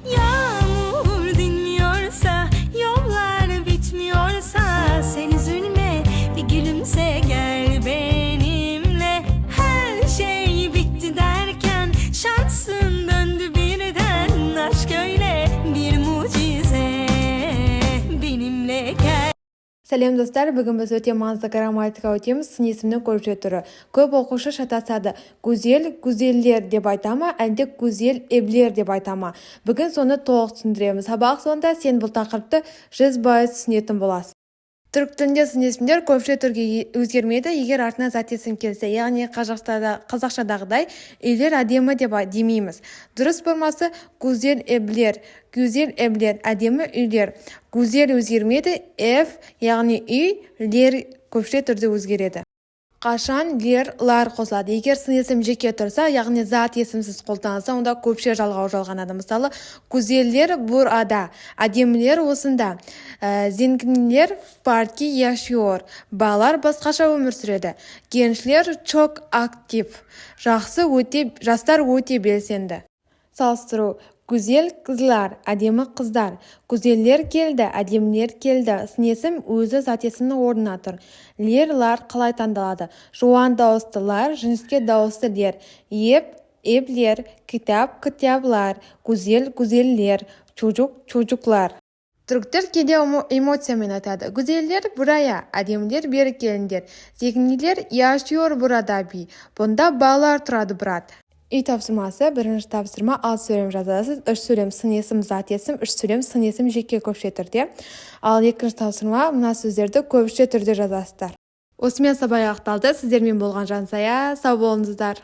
Yağmur dinmiyorsa, yollar bitmiyorsa, sen üzülme, bir gülümse gel benimle. Her şey bitti derken şansın döndü birden. Aşk öyle bir mucize, benimle gel. Сәлем достар, бүгін біз өте маңызды грамматика өтеміз. Сын есімнің көпше түрі. Көп оқушы шатасады. Гүзел, гүзеллер деп айтама, әлде гүзел эблер деп айтама. Бүгін соны толық түсіндіреміз. Сабақ соңында сен бұл тақырыпты 100% түсінетін боласың. Түрік тілінде сын есімдер көпше түрге өзгермейді, егер артына зат есім келсе. Яғни қазақшадағыдай үйлер әдемі деп демейміз. Дұрыс болмасы гүзел эблер, әдемі үйлер. Гүзел өзгермейді, яғни үй, лер көпше түрде өзгереді. Қашан лар қосылады. Егер сын есім жеке тұрса, яғни зат есімсіз қолданылса, онда көпше жалғау жалғанады. Мысалы, гүзеллер burada, әдемілер осында, зеңгінлер парки yaşıyor, балалар басқаша өмір сүреді, gençler çok aktif, жастар өте белсенді. Салыстыру. Güzel kızlar, әдемі қыздар. Güzeller келді, әдемілер келді. Сын есім өзі зат есімнің орнына тұр. Лар қалай таңдалады? Жуан дауыстылар, жіңішке дауысты лер. Эблер, кітап, кітаплар. Güzel, güzeller, çocuklar. Түріктер кейде эмоциямен айтады. Güzeller buraya, әдемілер бері келіңдер. Зеңгілер yaşıyor burada би. Бұнда балалар тұрады брат. Үй тапсырмасы, бірінші тапсырма 6 сөйлем жазасыз. 3 сөйлем сын есім, зат есім, 3 сөйлем сын есім жеке көпше түрде. Ал екінші тапсырма мына сөздерді көпше түрде жазасыздар. Осымен сабақ аяқталды. Сіздермен болған Жансая. Сау болыңыздар.